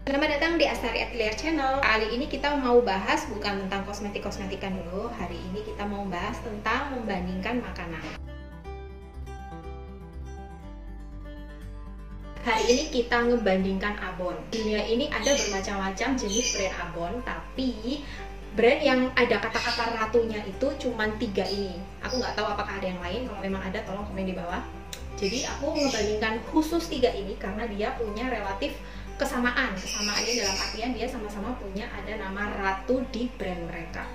Selamat datang di Astari Atelier Channel. Kali ini kita mau bahas bukan tentang kosmetik-kosmetikan dulu. Hari ini kita mau bahas tentang membandingkan makanan. Hari ini kita ngebandingkan abon. Dunia ini ada bermacam-macam jenis brand abon, tapi brand yang ada kata-kata ratunya itu cuma 3 ini. Aku nggak tahu apakah ada yang lain. Kalau memang ada, tolong komen di bawah. Jadi aku ngebandingkan khusus 3 ini karena dia punya relatif kesamaannya dalam artian dia sama-sama punya ada nama ratu di brand mereka.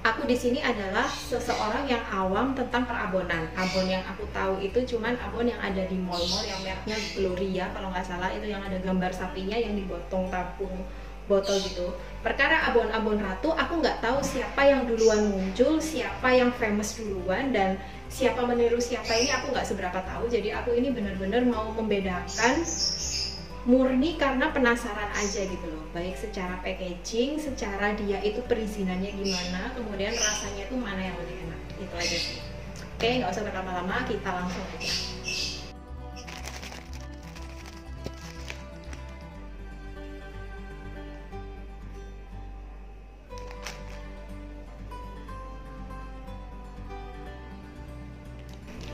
Aku di sini adalah seseorang yang awam tentang perabonan. Abon yang aku tahu itu cuman abon yang ada di mall-mall yang mereknya Gloria kalau nggak salah, itu yang ada gambar sapinya yang dibotong tampung botol gitu. Perkara abon-abon ratu, aku nggak tahu siapa yang duluan muncul, siapa yang famous duluan, dan siapa meniru siapa ini aku nggak seberapa tahu. Jadi aku ini benar-benar mau membedakan murni karena penasaran aja gitu loh, baik secara packaging, secara dia itu perizinannya gimana, kemudian rasanya itu mana yang lebih enak, itu aja sih. Oke, nggak usah berlama-lama, kita langsung aja.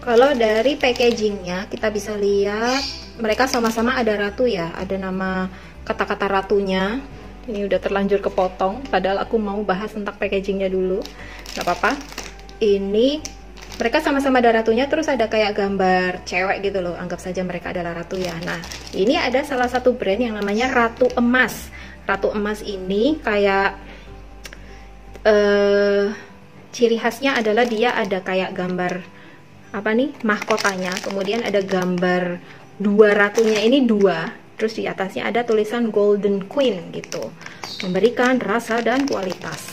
Kalau dari packagingnya kita bisa lihat mereka sama-sama ada ratu ya, ada nama kata-kata ratunya. Ini udah terlanjur kepotong, padahal aku mau bahas tentang packagingnya dulu. Gak apa-apa. Ini mereka sama-sama ada ratunya, terus ada kayak gambar cewek gitu loh. Anggap saja mereka adalah ratu ya. Nah, ini ada salah satu brand yang namanya Ratu Emas. Ratu Emas ini kayak ciri khasnya adalah dia ada kayak gambar apa nih, mahkotanya, kemudian ada gambar dua ratunya ini dua, terus di atasnya ada tulisan Golden Queen gitu, memberikan rasa dan kualitas.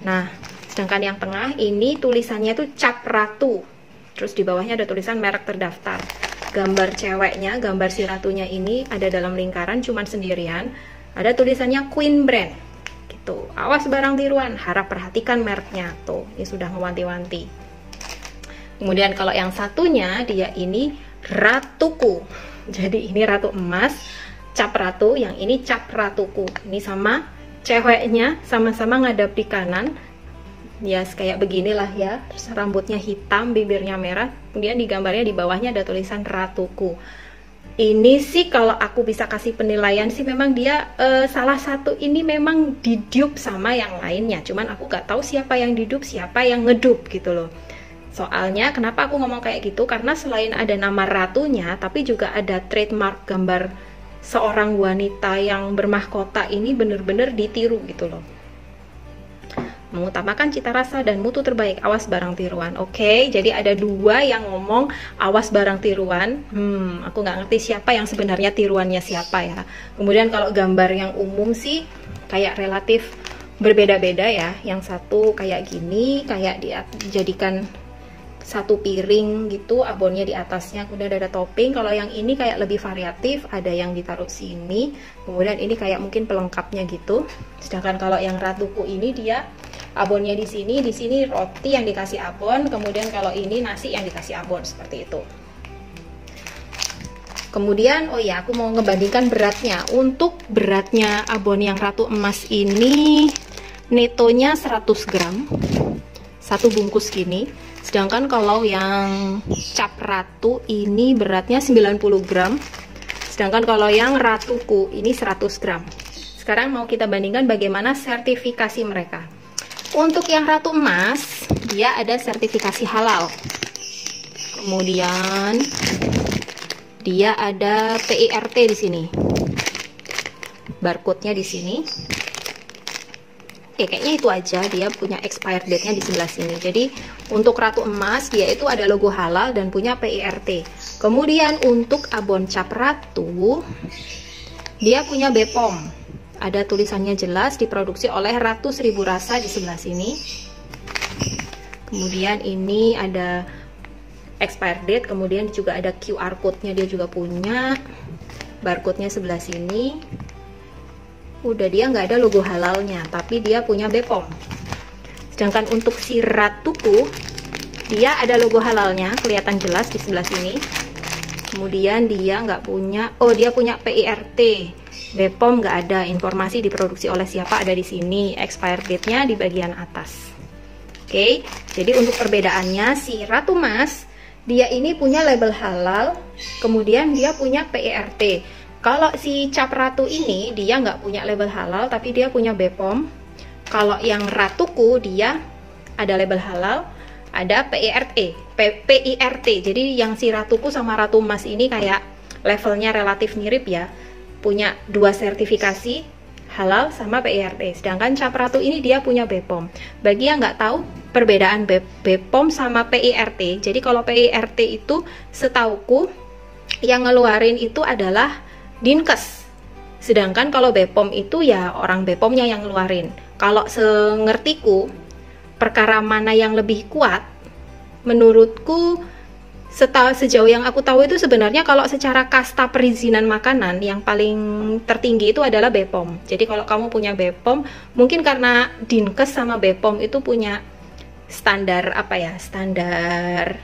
Nah, sedangkan yang tengah ini tulisannya tuh cap ratu, terus di bawahnya ada tulisan merek terdaftar. Gambar ceweknya, gambar si ratunya ini ada dalam lingkaran cuman sendirian, ada tulisannya Queen Brand gitu. Awas barang tiruan, harap perhatikan mereknya. Tuh, ini sudah ngewanti-wanti. Kemudian kalau yang satunya dia ini Ratuku. Jadi ini Ratu Emas, cap ratu, yang ini cap Ratuku. Ini sama ceweknya sama-sama ngadap di kanan. Ya kayak beginilah ya. Terus rambutnya hitam, bibirnya merah. Kemudian di gambarnya di bawahnya ada tulisan Ratuku. Ini sih kalau aku bisa kasih penilaian sih memang dia salah satu ini memang didupe sama yang lainnya. Cuman aku gak tahu siapa yang didupe, siapa yang ngedupe gitu loh. Soalnya kenapa aku ngomong kayak gitu, karena selain ada nama ratunya, tapi juga ada trademark gambar seorang wanita yang bermahkota ini bener-bener ditiru gitu loh. Mengutamakan cita rasa dan mutu terbaik, awas barang tiruan. Oke, jadi ada dua yang ngomong awas barang tiruan. Aku nggak ngerti siapa yang sebenarnya tiruannya siapa ya. Kemudian kalau gambar yang umum sih kayak relatif berbeda-beda ya. Yang satu kayak gini, kayak dijadikan satu piring gitu, abonnya di atasnya, kemudian ada topping. Kalau yang ini kayak lebih variatif, ada yang ditaruh sini, kemudian ini kayak mungkin pelengkapnya gitu. Sedangkan kalau yang Ratuku ini dia abonnya di sini roti yang dikasih abon, kemudian kalau ini nasi yang dikasih abon, seperti itu. Kemudian oh ya, aku mau ngebandingkan beratnya. Untuk beratnya abon yang Ratu Emas ini netonya 100 gram, satu bungkus gini. Sedangkan kalau yang cap ratu ini beratnya 90 gram. Sedangkan kalau yang Ratuku ini 100 gram. Sekarang mau kita bandingkan bagaimana sertifikasi mereka. Untuk yang Ratu Emas, dia ada sertifikasi halal. Kemudian dia ada PIRT di sini. Barcode-nya di sini. Oke, kayaknya itu aja, dia punya expired date-nya di sebelah sini. Jadi untuk Ratu Emas dia itu ada logo halal dan punya PIRT. Kemudian untuk abon cap ratu dia punya BPOM. Ada tulisannya jelas, diproduksi oleh Ratu Seribu Rasa di sebelah sini. Kemudian ini ada expired date, kemudian juga ada QR code-nya dia juga punya. Barcode-nya sebelah sini. Udah, dia nggak ada logo halalnya, tapi dia punya BPOM. Sedangkan untuk si Ratuku, dia ada logo halalnya, kelihatan jelas di sebelah sini. Kemudian dia nggak punya, oh dia punya PIRT, BPOM nggak ada, informasi diproduksi oleh siapa ada di sini, expired date-nya di bagian atas. Oke, jadi untuk perbedaannya si Ratu Emas, dia ini punya label halal, kemudian dia punya PIRT. Kalau si Cap Ratu ini, dia nggak punya label halal, tapi dia punya BPOM. Kalau yang Ratuku, dia ada label halal, ada PIRT. Jadi yang si Ratuku sama Ratu Emas ini kayak levelnya relatif mirip ya. Punya 2 sertifikasi halal sama PIRT. Sedangkan Cap Ratu ini dia punya BPOM. Bagi yang nggak tahu perbedaan BPOM sama PIRT. Jadi kalau PIRT itu setauku yang ngeluarin itu adalah Dinkes. Sedangkan kalau BPOM itu ya orang BPOM-nya yang ngeluarin. Kalau sengertiku, perkara mana yang lebih kuat, menurutku sejauh yang aku tahu itu sebenarnya kalau secara kasta perizinan makanan yang paling tertinggi itu adalah BPOM. Jadi kalau kamu punya BPOM, mungkin karena Dinkes sama BPOM itu punya standar apa ya, standar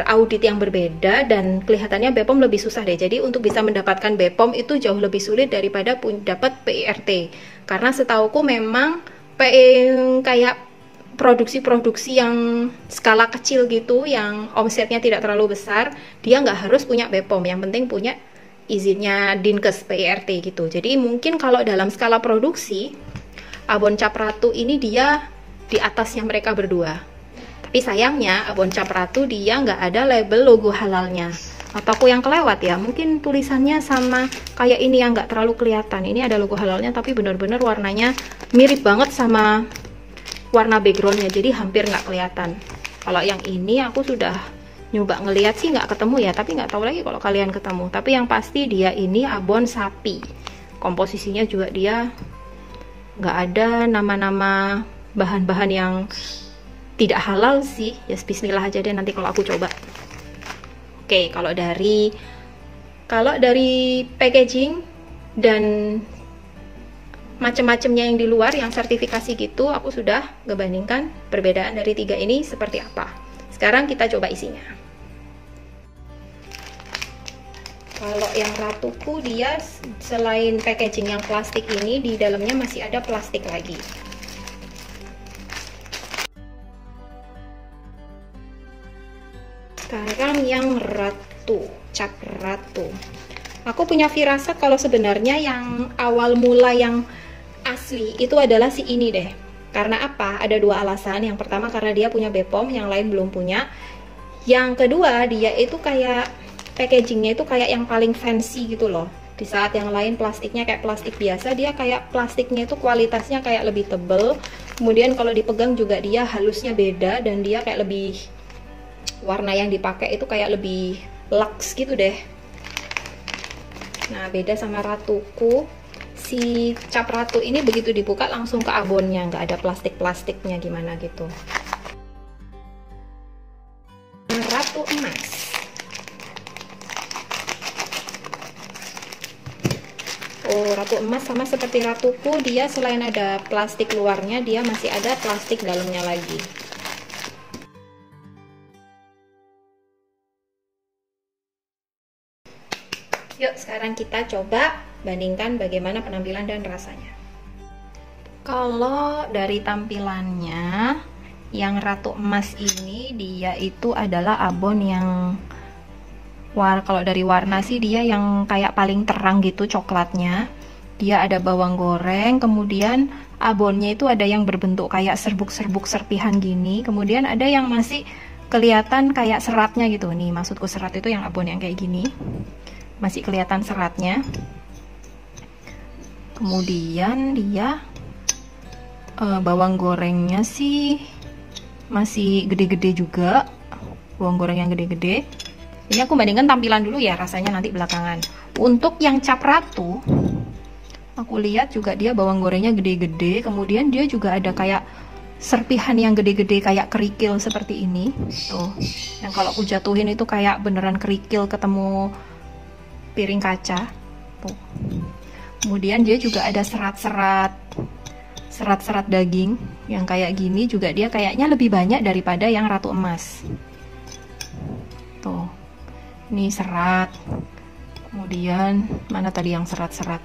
audit yang berbeda, dan kelihatannya BPOM lebih susah deh. Jadi untuk bisa mendapatkan BPOM itu jauh lebih sulit daripada dapat PIRT. Karena setauku memang kayak produksi-produksi yang skala kecil gitu, yang omsetnya tidak terlalu besar, dia nggak harus punya BPOM, yang penting punya izinnya Dinkes PIRT gitu. Jadi mungkin kalau dalam skala produksi, abon Cap Ratu ini dia di atasnya mereka berdua. Tapi sayangnya abon Cap Ratu dia nggak ada label logo halalnya. Atau aku yang kelewat ya, mungkin tulisannya sama kayak ini yang nggak terlalu kelihatan. Ini ada logo halalnya tapi benar-benar warnanya mirip banget sama warna backgroundnya, jadi hampir nggak kelihatan. Kalau yang ini aku sudah nyoba ngeliat sih nggak ketemu ya, tapi nggak tahu lagi kalau kalian ketemu. Tapi yang pasti dia ini abon sapi. Komposisinya juga dia nggak ada nama-nama bahan-bahan yang tidak halal sih. Ya bismillah aja deh nanti kalau aku coba. Oke, kalau dari packaging dan macam-macamnya yang di luar yang sertifikasi gitu, aku sudah ngebandingkan perbedaan dari 3 ini seperti apa. Sekarang kita coba isinya. Kalau yang Ratuku dia selain packaging yang plastik ini, di dalamnya masih ada plastik lagi. Sekarang yang Ratu, Cap Ratu. Aku punya firasat kalau sebenarnya yang awal mula yang asli itu adalah si ini deh. Karena apa? Ada 2 alasan. Yang pertama karena dia punya BPOM, yang lain belum punya. Yang kedua, dia itu kayak packagingnya itu kayak yang paling fancy gitu loh. Di saat yang lain plastiknya kayak plastik biasa, dia kayak plastiknya itu kualitasnya kayak lebih tebel. Kemudian kalau dipegang juga dia halusnya beda, dan dia kayak lebih, warna yang dipakai itu kayak lebih luxe gitu deh. Nah, beda sama Ratuku. Si Cap Ratu ini begitu dibuka langsung ke abonnya, nggak ada plastik-plastiknya gimana gitu. Ratu Emas. Oh, Ratu Emas sama seperti Ratuku, dia selain ada plastik luarnya, dia masih ada plastik dalamnya lagi. Yuk, sekarang kita coba bandingkan bagaimana penampilan dan rasanya. Kalau dari tampilannya, yang Ratu Emas ini dia itu adalah abon yang kalau dari warna sih dia yang kayak paling terang gitu coklatnya. Dia ada bawang goreng, kemudian abonnya itu ada yang berbentuk kayak serbuk-serbuk serpihan gini, kemudian ada yang masih kelihatan kayak seratnya gitu. Nih, maksudku serat itu yang abon yang kayak gini. Masih kelihatan seratnya. Kemudian dia bawang gorengnya sih masih gede-gede juga, bawang goreng yang gede-gede. Ini aku bandingkan tampilan dulu ya, rasanya nanti belakangan. Untuk yang Cap Ratu, aku lihat juga dia bawang gorengnya gede-gede, kemudian dia juga ada kayak serpihan yang gede-gede kayak kerikil seperti ini tuh. Yang kalau aku jatuhin itu kayak beneran kerikil ketemu piring kaca tuh. Kemudian dia juga ada serat-serat daging yang kayak gini, juga dia kayaknya lebih banyak daripada yang Ratu Emas tuh. Ini serat. Kemudian mana tadi yang serat-serat?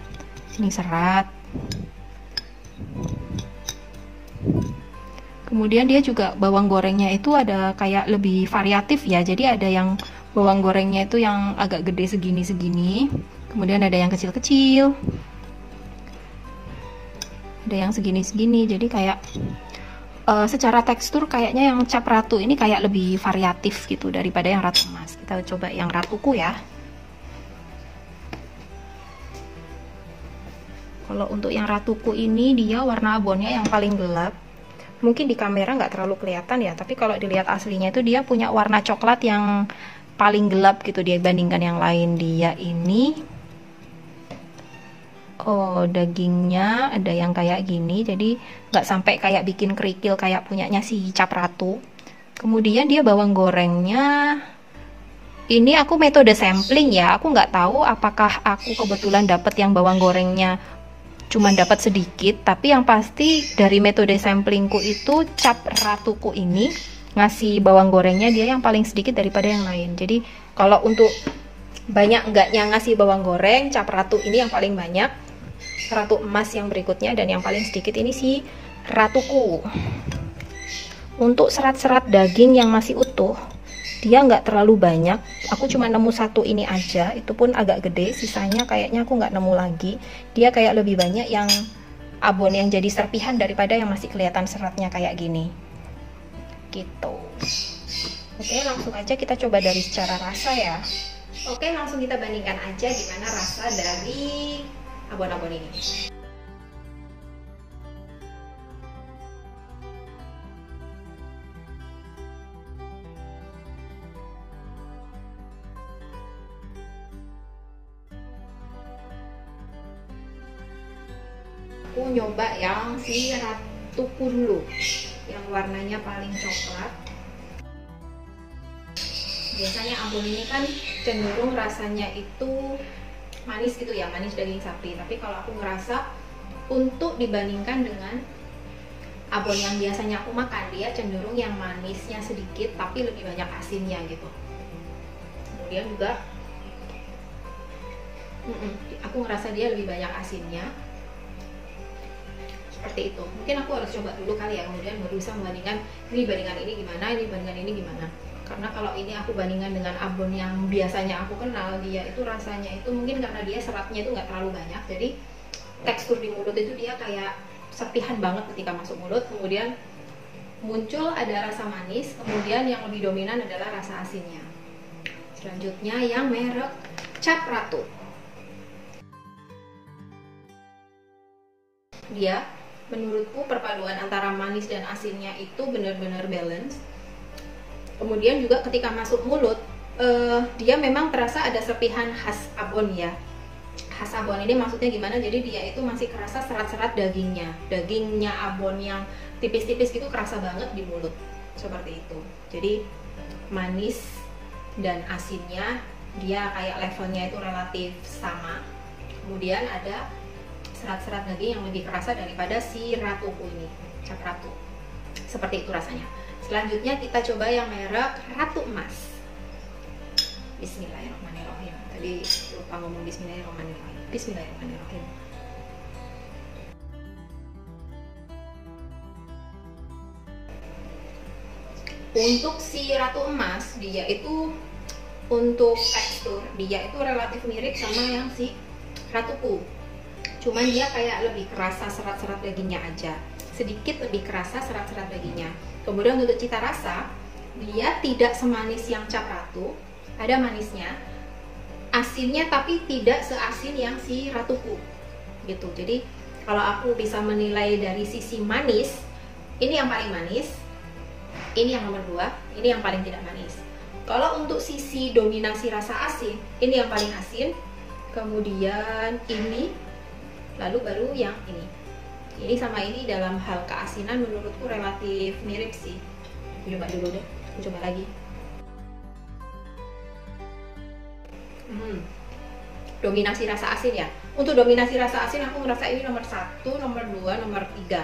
Ini serat. Kemudian dia juga bawang gorengnya itu ada kayak lebih variatif ya. Jadi ada yang bawang gorengnya itu yang agak gede segini-segini. Kemudian ada yang kecil-kecil. Ada yang segini-segini. Jadi kayak secara tekstur kayaknya yang cap ratu ini kayak lebih variatif gitu daripada yang ratu emas. Kita coba yang ratuku ya. Kalau untuk yang ratuku ini dia warna abonnya yang paling gelap. Mungkin di kamera nggak terlalu kelihatan ya, tapi kalau dilihat aslinya itu dia punya warna coklat yang paling gelap gitu dibandingkan yang lain. Dia ini, oh dagingnya ada yang kayak gini, jadi nggak sampai kayak bikin kerikil kayak punyanya si cap ratu. Kemudian dia bawang gorengnya, ini aku metode sampling ya, aku nggak tahu apakah aku kebetulan dapat yang bawang gorengnya cuman dapat sedikit, tapi yang pasti dari metode samplingku itu cap ratuku ini ngasih bawang gorengnya dia yang paling sedikit daripada yang lain. Jadi kalau untuk banyak enggaknya ngasih bawang goreng, cap ratu ini yang paling banyak, ratu emas yang berikutnya, dan yang paling sedikit ini si ratuku. Untuk serat-serat daging yang masih utuh dia nggak terlalu banyak, aku cuma nemu satu ini aja, itu pun agak gede, sisanya kayaknya aku nggak nemu lagi. Dia kayak lebih banyak yang abon yang jadi serpihan daripada yang masih kelihatan seratnya kayak gini gitu. Oke, langsung aja kita coba dari secara rasa ya. Oke, langsung kita bandingkan aja gimana rasa dari abon-abon ini. Aku nyoba yang si ratuku dulu, yang warnanya paling coklat. Biasanya abon ini kan cenderung rasanya itu manis gitu ya, manis daging sapi. Tapi kalau aku ngerasa untuk dibandingkan dengan abon yang biasanya aku makan, dia cenderung yang manisnya sedikit tapi lebih banyak asinnya gitu. Kemudian juga aku ngerasa dia lebih banyak asinnya. Seperti itu. Mungkin aku harus coba dulu kali ya, kemudian baru bisa membandingkan ini bandingan ini gimana, ini bandingan ini gimana. Karena kalau ini aku bandingkan dengan abon yang biasanya aku kenal, dia itu rasanya itu mungkin karena dia seratnya itu nggak terlalu banyak, jadi tekstur di mulut itu dia kayak serpihan banget ketika masuk mulut. Kemudian muncul ada rasa manis, kemudian yang lebih dominan adalah rasa asinnya. Selanjutnya yang merek cap ratu, dia menurutku perpaduan antara manis dan asinnya itu benar-benar balance. Kemudian juga ketika masuk mulut, dia memang terasa ada serpihan khas abon ya. Khas abon ini maksudnya gimana? Jadi dia itu masih kerasa serat-serat dagingnya. Dagingnya abon yang tipis-tipis gitu kerasa banget di mulut. Seperti itu. Jadi manis dan asinnya dia kayak levelnya itu relatif sama. Kemudian ada serat-serat daging yang lebih kerasa daripada si ratuku ini, cap ratu. Seperti itu rasanya. Selanjutnya kita coba yang merek ratu emas. Bismillahirrahmanirrahim. Tadi lupa ngomong bismillahirrahmanirrahim. Bismillahirrahmanirrahim. Untuk si ratu emas, dia itu untuk tekstur dia itu relatif mirip sama yang si ratuku. Cuman dia kayak lebih kerasa serat-serat dagingnya aja, sedikit lebih kerasa serat-serat dagingnya. Kemudian untuk cita rasa, dia tidak semanis yang cap ratu, ada manisnya, asinnya tapi tidak seasin yang si ratuku gitu. Jadi kalau aku bisa menilai dari sisi manis, ini yang paling manis, ini yang nomor 2, ini yang paling tidak manis. Kalau untuk sisi dominasi rasa asin, ini yang paling asin, kemudian ini, lalu baru yang ini. Ini sama ini dalam hal keasinan menurutku relatif mirip sih. Aku coba dulu deh, aku coba lagi. Dominasi rasa asin ya. Untuk dominasi rasa asin aku merasa ini nomor 1, nomor 2, nomor 3.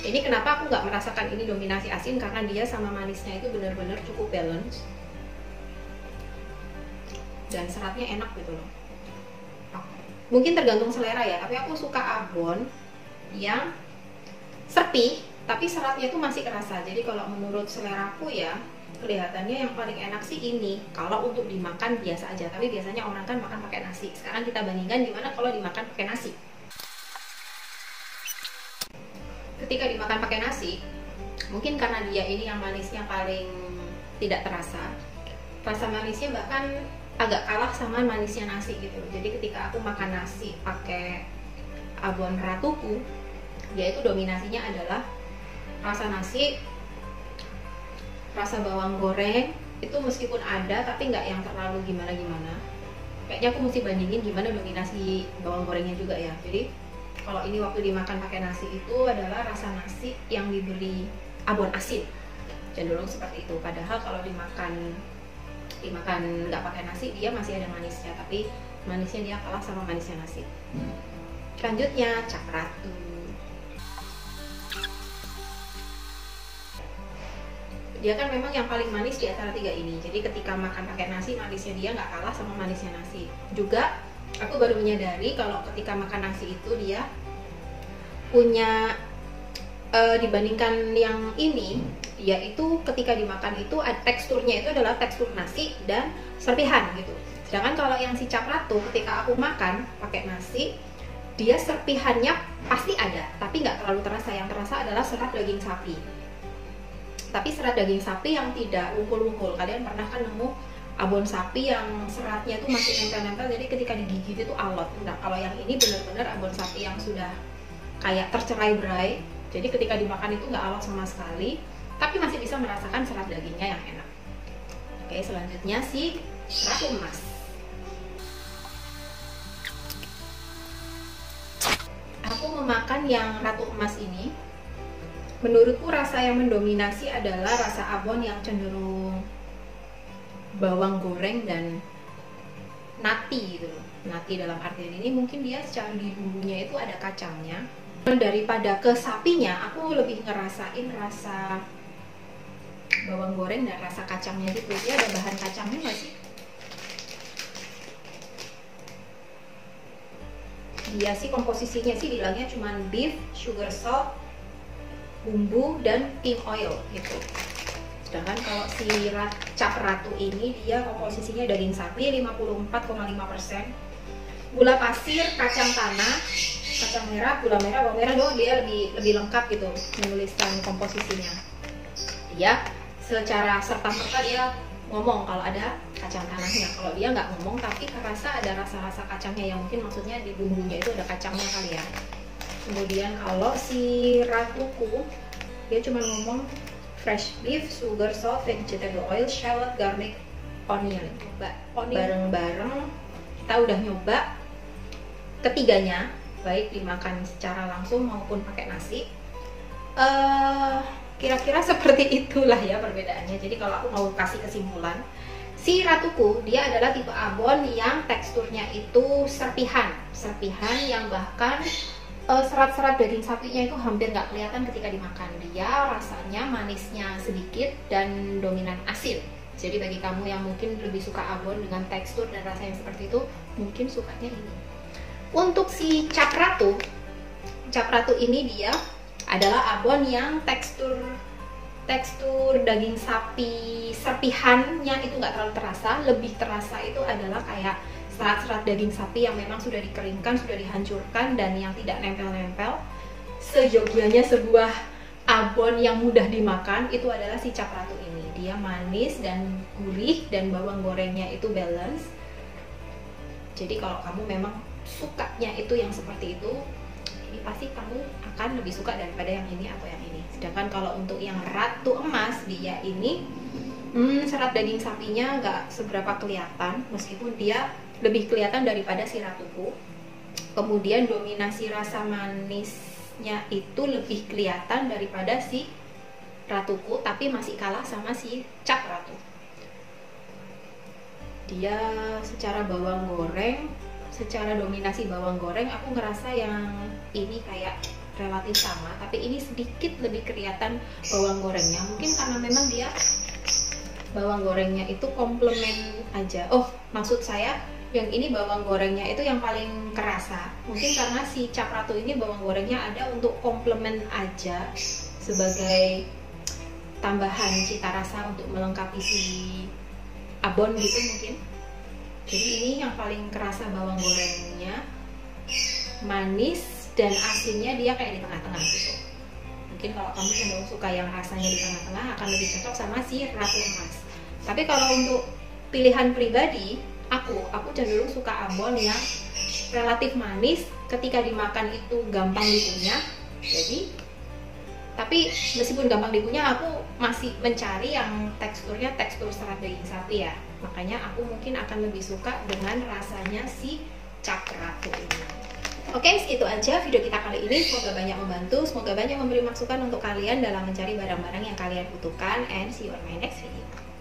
Ini kenapa aku nggak merasakan ini dominasi asin, karena dia sama manisnya itu benar-benar cukup balance. dan seratnya enak gitu loh. Mungkin tergantung selera ya, tapi aku suka abon yang serpih tapi seratnya itu masih kerasa. Jadi kalau menurut seleraku ya, kelihatannya yang paling enak sih ini kalau untuk dimakan biasa aja, tapi biasanya orang kan makan pakai nasi. Sekarang kita bandingkan gimana kalau dimakan pakai nasi. Ketika dimakan pakai nasi, mungkin karena dia ini yang manisnya paling tidak terasa, rasa manisnya bahkan agak kalah sama manisnya nasi gitu. Jadi ketika aku makan nasi pakai abon ratuku, dia itu dominasinya adalah rasa nasi, rasa bawang goreng itu meskipun ada tapi nggak yang terlalu gimana-gimana. Kayaknya aku mesti bandingin gimana dominasi bawang gorengnya juga ya. Jadi kalau ini waktu dimakan pakai nasi itu adalah rasa nasi yang diberi abon asin, cenderung seperti itu. Padahal kalau dimakan nggak pakai nasi dia masih ada manisnya, tapi manisnya dia kalah sama manisnya nasi. Selanjutnya cap ratu. Dia kan memang yang paling manis di antara tiga ini. Jadi ketika makan pakai nasi, manisnya dia nggak kalah sama manisnya nasi. Juga aku baru menyadari kalau ketika makan nasi itu dia punya dibandingkan yang ini, yaitu ketika dimakan itu teksturnya itu adalah tekstur nasi dan serpihan gitu. Sedangkan kalau yang si cap ratu, ketika aku makan pakai nasi, dia serpihannya pasti ada, tapi nggak terlalu terasa. Yang terasa adalah serat daging sapi. Tapi serat daging sapi yang tidak wungkul-wungkul. Kalian pernah kan nemu abon sapi yang seratnya itu masih nempel-nempel, jadi ketika digigit itu alot. Nah, kalau yang ini benar-benar abon sapi yang sudah kayak tercerai-berai. Jadi ketika dimakan itu nggak alot sama sekali, tapi masih bisa merasakan serat dagingnya yang enak. Oke, selanjutnya si ratu emas. Aku memakan yang ratu emas ini. Menurutku rasa yang mendominasi adalah rasa abon yang cenderung bawang goreng dan nati gitu. Nati dalam artian ini mungkin dia secara di bumbunya itu ada kacangnya. Daripada ke sapinya, aku lebih ngerasain rasa bawang goreng dan rasa kacangnya gitu. Dia ada bahan kacangnya nggak sih? Dia sih komposisinya sih bilangnya cuma beef, sugar salt, bumbu, dan king oil gitu. Sedangkan kalau si cap ratu ini dia komposisinya daging sapi 54,5%, gula pasir, kacang tanah, kacang merah, gula merah, bawang merah doang. Dia lebih lengkap gitu menuliskan komposisinya. Dia secara serta-merta dia ngomong kalau ada kacang tanahnya. Kalau dia nggak ngomong tapi terasa ada rasa-rasa kacangnya, yang mungkin maksudnya di bumbunya itu ada kacangnya kali ya. Kemudian kalau si ratuku dia cuma ngomong fresh beef, sugar, salt, vegetable oil, shallot, garlic, onion. Bareng-bareng kita udah nyoba ketiganya, baik dimakan secara langsung maupun pakai nasi. Kira-kira seperti itulah ya perbedaannya. Jadi kalau aku mau kasih kesimpulan, si ratuku dia adalah tipe abon yang teksturnya itu serpihan yang bahkan serat-serat daging sapinya itu hampir nggak kelihatan ketika dimakan. Dia rasanya manisnya sedikit dan dominan asin. Jadi bagi kamu yang mungkin lebih suka abon dengan tekstur dan rasa yang seperti itu, mungkin sukanya ini. Untuk si cap ratu ini dia adalah abon yang tekstur daging sapi serpihannya itu nggak terlalu terasa. Lebih terasa itu adalah kayak serat-serat daging sapi yang memang sudah dikeringkan, sudah dihancurkan, dan yang tidak nempel-nempel. Seyogianya sebuah abon yang mudah dimakan itu adalah si cap ratu ini. Dia manis dan gurih dan bawang gorengnya itu balance. Jadi kalau kamu memang sukanya itu yang seperti itu, ini pasti kamu akan lebih suka daripada yang ini atau yang ini. Sedangkan kalau untuk yang ratu emas, dia ini serat daging sapinya nggak seberapa kelihatan, meskipun dia lebih kelihatan daripada si ratuku. Kemudian dominasi rasa manisnya itu lebih kelihatan daripada si ratuku, tapi masih kalah sama si cap ratu. Dia secara bawang goreng, secara dominasi bawang goreng, aku ngerasa yang ini kayak relatif sama, tapi ini sedikit lebih kelihatan bawang gorengnya. Mungkin karena memang dia bawang gorengnya itu komplement aja. Oh, maksud saya yang ini bawang gorengnya itu yang paling kerasa. Mungkin karena si Cap Ratu ini bawang gorengnya ada untuk komplement aja, sebagai tambahan cita rasa untuk melengkapi si abon gitu mungkin. Jadi ini yang paling kerasa bawang gorengnya, manis dan asinnya dia kayak di tengah-tengah gitu. Mungkin kalau kamu cenderung suka yang rasanya di tengah-tengah akan lebih cocok sama si Ratu Emas. Tapi kalau untuk pilihan pribadi, aku cenderung suka abon yang relatif manis, ketika dimakan itu gampang dikunyah. Jadi tapi meskipun gampang dikunyah, aku masih mencari yang teksturnya tekstur serat daging sapi ya. Makanya aku mungkin akan lebih suka dengan rasanya si Cap Ratu ini. Oke, segitu aja video kita kali ini. Semoga banyak membantu, semoga banyak memberi masukan untuk kalian dalam mencari barang-barang yang kalian butuhkan. And see you on my next video.